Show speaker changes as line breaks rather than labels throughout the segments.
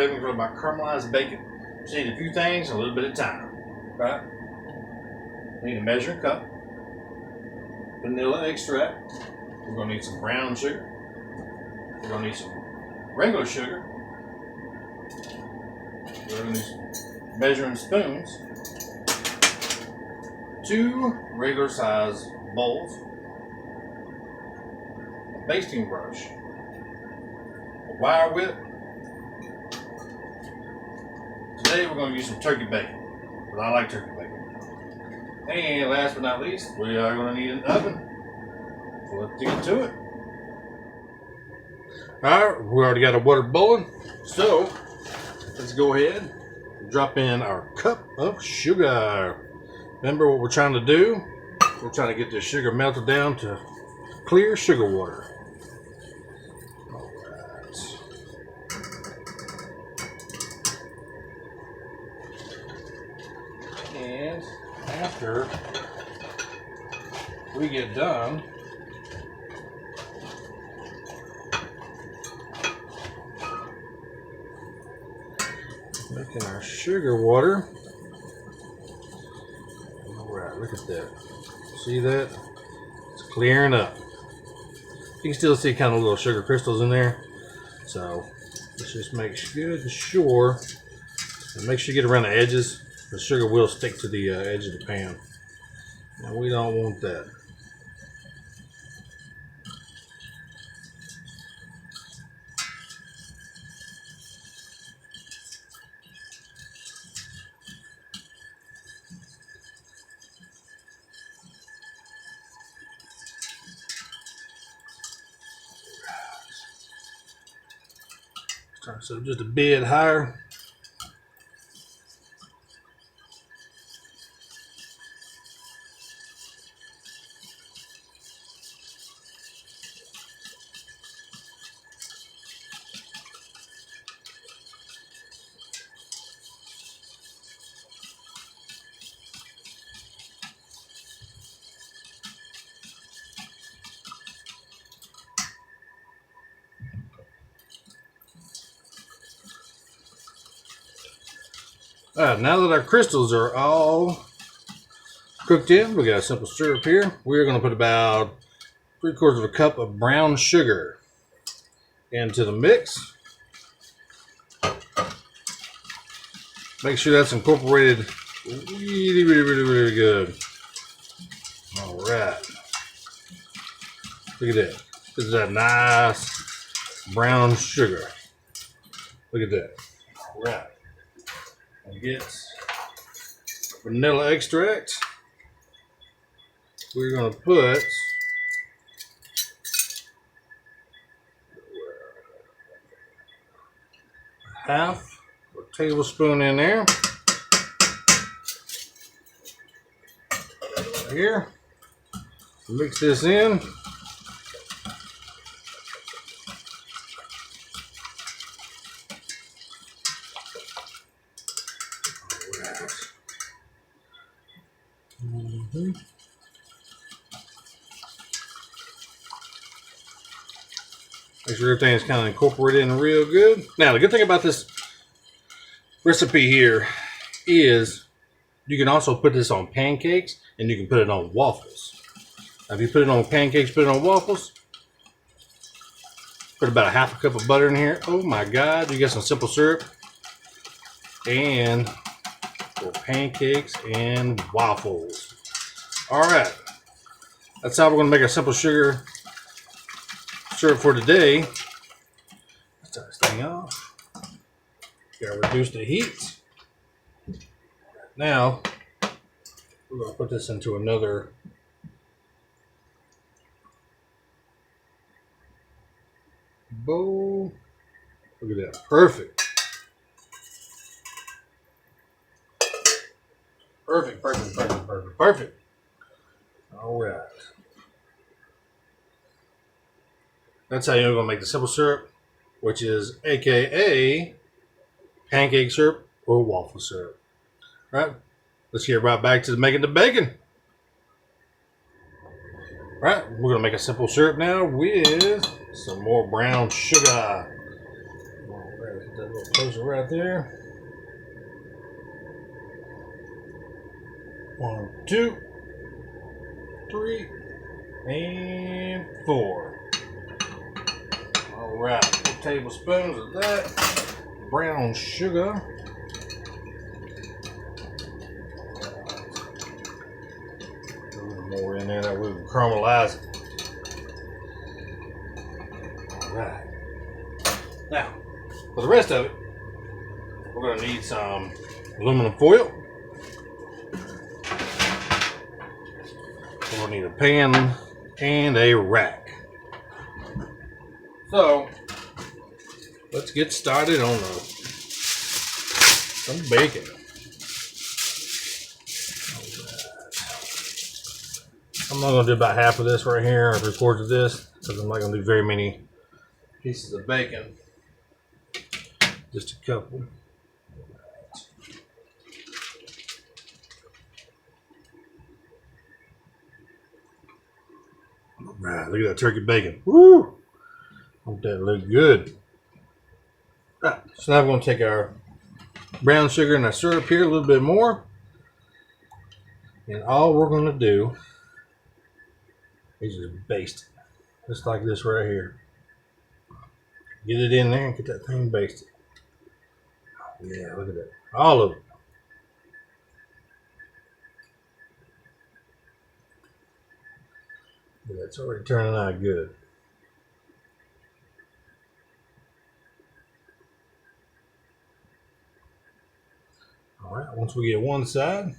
today we're going to talk about caramelized bacon. Just need a few things and a little bit of time, right? We need a measuring cup, vanilla extract. We're going to need some brown sugar. We're going to need some regular sugar. We're going to need some measuring spoons, 2 regular size bowls, a basting brush, a wire whip. Today we're going to use some turkey bacon, but I like turkey bacon. And last but not least, we are going to need an oven. So let's get to it. Alright, we already got our water boiling, so let's go ahead and drop in our cup of sugar. Remember what we're trying to do? We're trying to get this sugar melted down to clear sugar water. And after we get done making our sugar water, alright, look at that. See that? It's clearing up. You can still see kind of little sugar crystals in there. So let's just make good sure and make sure you get around the edges. The sugar will stick to the edge of the pan. Now we don't want that. So just a bit higher. Now that our crystals are all cooked in, we got a simple syrup here. We're going to put about 3/4 of a cup of brown sugar into the mix. Make sure that's incorporated really good. All right. Look at that. This is that nice brown sugar. Look at that. All right. And get vanilla extract. We're going to put half a tablespoon in there. Here. Mix this in. Make sure everything is kind of incorporated in real good. Now, the good thing about this recipe here is you can also put this on pancakes and you can put it on waffles. Now, if you put it on pancakes, put it on waffles, put about a 1/2 cup of butter in here. Oh my God, you got some simple syrup. And for pancakes and waffles. All right, that's how we're going to make a simple sugar syrup for today. Let's turn this thing off. Gotta reduce the heat. Now we're going to put this into another bowl. Look at that. Perfect. Perfect. All right. That's how you're going to make the simple syrup, which is AKA pancake syrup or waffle syrup. All right. Let's get right back to making the bacon. All right. We're going to make a simple syrup now with some more brown sugar. All Get that a little closer right there. 1, 2, 3, and 4. All right, 4 tablespoons of that brown sugar. A little more in there, that way we can caramelize it. All right. Now, for the rest of it, we're going to need some aluminum foil. We're going to need a pan and a rack. So, let's get started on some bacon. I'm not going to do about half of this right here, or 3/4 of this, because I'm not going to do very many pieces of bacon. Just a couple. All right, look at that turkey bacon. Woo! Don't that look good? Right, so now we're going to take our brown sugar and our syrup here a little bit more. And all we're going to do is just baste it. Just like this right here. Get it in there and get that thing basted. Yeah, look at that. All of it. Yeah, it's already turning out good. All right, once we get one side,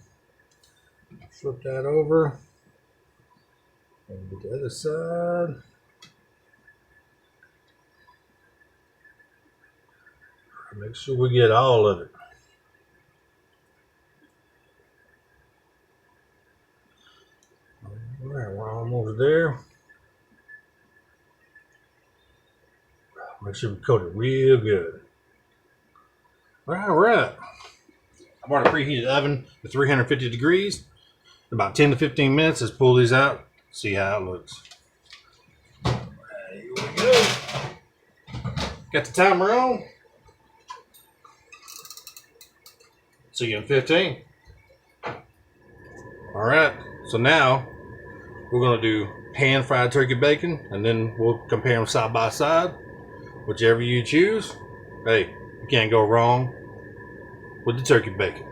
flip that over and get the other side. Make sure we get all of it. All right, we're almost there. Make sure we coat it real good. All right. I've already preheated the oven to 350 degrees. In about 10 to 15 minutes, let's pull these out, see how it looks. All right, here we go. Got the timer on. See you in 15. All right, so now we're gonna do pan-fried turkey bacon, and then we'll compare them side by side. Whichever you choose, hey, you can't go wrong with the turkey bacon.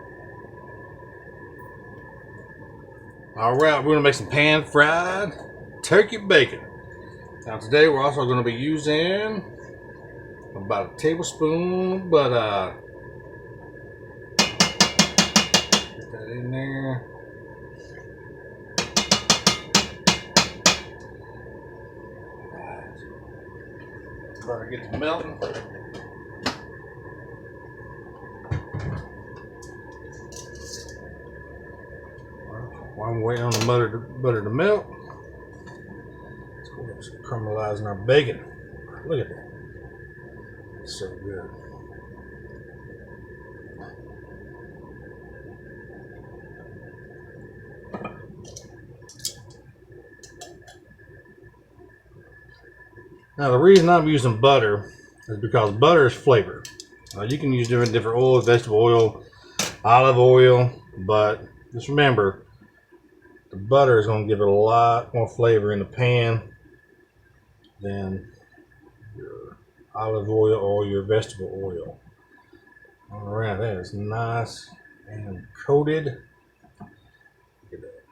All right, we're gonna make some pan-fried turkey bacon. Now today we're also gonna be using about a tablespoon of butter. Get that in there. Butter gets melting. While I'm waiting on the butter to melt, let's go ahead and start caramelizing our bacon. Look at that. It's so good. Now the reason I'm using butter is because butter is flavor. You can use different oils, vegetable oil, olive oil, but just remember the butter is going to give it a lot more flavor in the pan than your olive oil or your vegetable oil. All right, that is nice and coated. Look at that.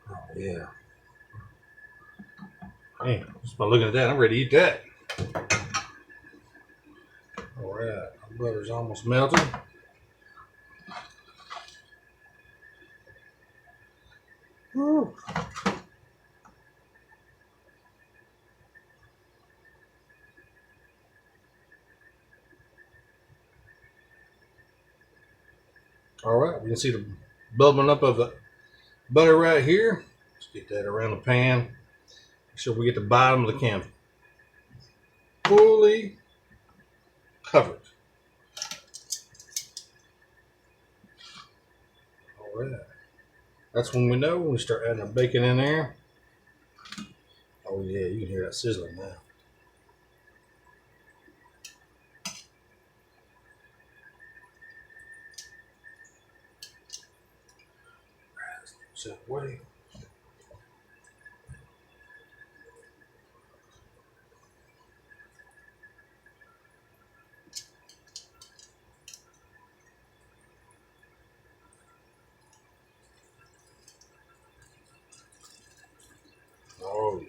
Oh yeah. Man, just by looking at that, I'm ready to eat that. All right, the butter's almost melted. Woo. All right, we can see the bubbling up of the butter right here. Let's get that around the pan. Make sure we get the bottom of the can fully covered. All right. That's when we know when we start adding our bacon in there. Oh yeah, you can hear that sizzling now. that way. Oh yeah.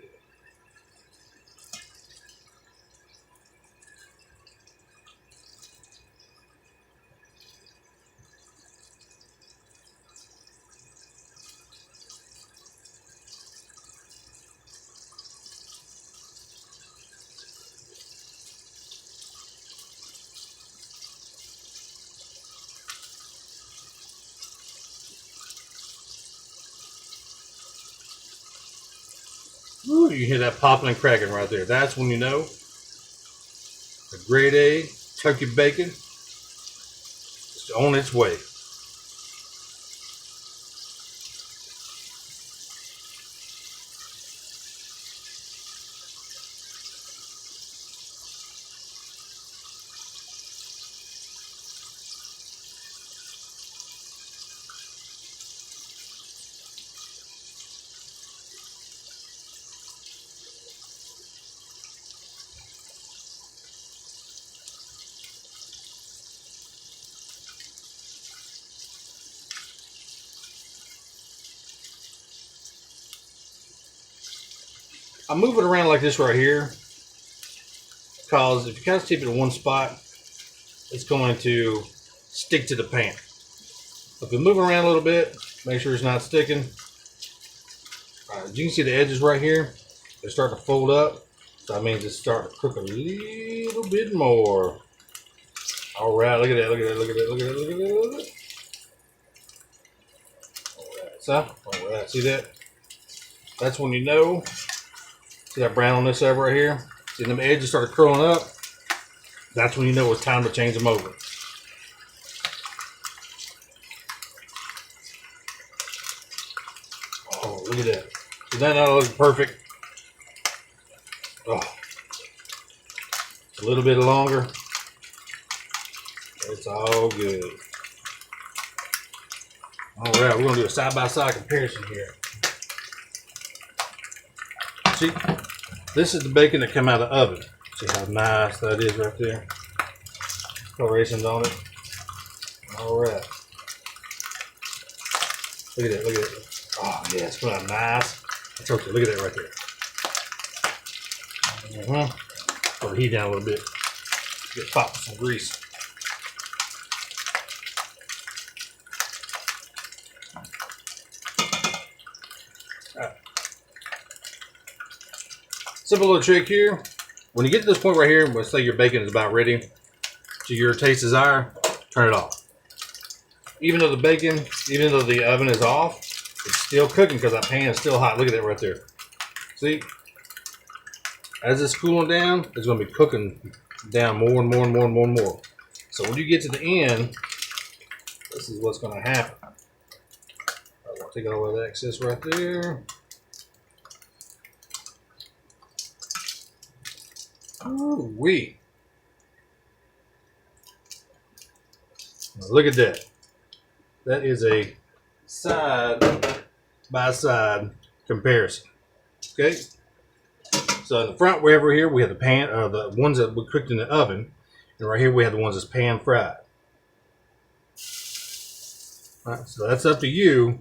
Ooh, you hear that popping and cracking right there. That's when you know a grade A turkey bacon is on its way. I move it around like this right here because if you kind of keep it in one spot, it's going to stick to the pan. If you move it around a little bit, make sure it's not sticking. As you can see the edges right here, they're starting to fold up. So that means it's starting to cook a little bit more. All right, look at that, look at that, look at that, look at that, look at that, look at that. All right, so, all right, see that? That's when you know. See that brown on this side right here? See them edges started curling up? That's when you know it's time to change them over. Oh, look at that. So that now looks perfect. Oh, a little bit longer. It's all good. All right, we're gonna do a side-by-side comparison here. See, this is the bacon that came out of the oven. See how nice that is right there? Colorations on it. All right. Look at that, look at that. Oh yeah, it's coming out nice. I told you, look at that right there. Put the heat down a little bit. Get popped with some grease. Right. Simple little trick here. When you get to this point right here, let's say your bacon is about ready to your taste desire, turn it off. Even though the oven is off, it's still cooking because that pan is still hot. Look at that right there. See? As it's cooling down, it's going to be cooking down more and more and more and more and more. So when you get to the end, this is what's going to happen. I'll take all that excess right there. Ooh wee. Look at that. That is a side-by-side comparison. Okay. So in the front, wherever here, we have the pan, the ones that were cooked in the oven, and right here we have the ones that's pan fried. All right, so that's up to you.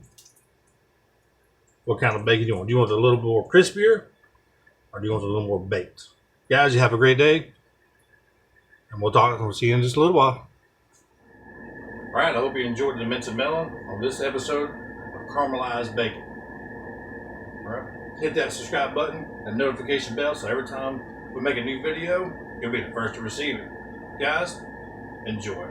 What kind of bacon you want? Do you want it a little more crispier, or do you want it a little more baked? Guys, you have a great day, and we'll see you in just a little while. All right, I hope you enjoyed the mince and melon on this episode of Caramelized Bacon. All right, hit that subscribe button and notification bell so every time we make a new video, you'll be the first to receive it. Guys, enjoy.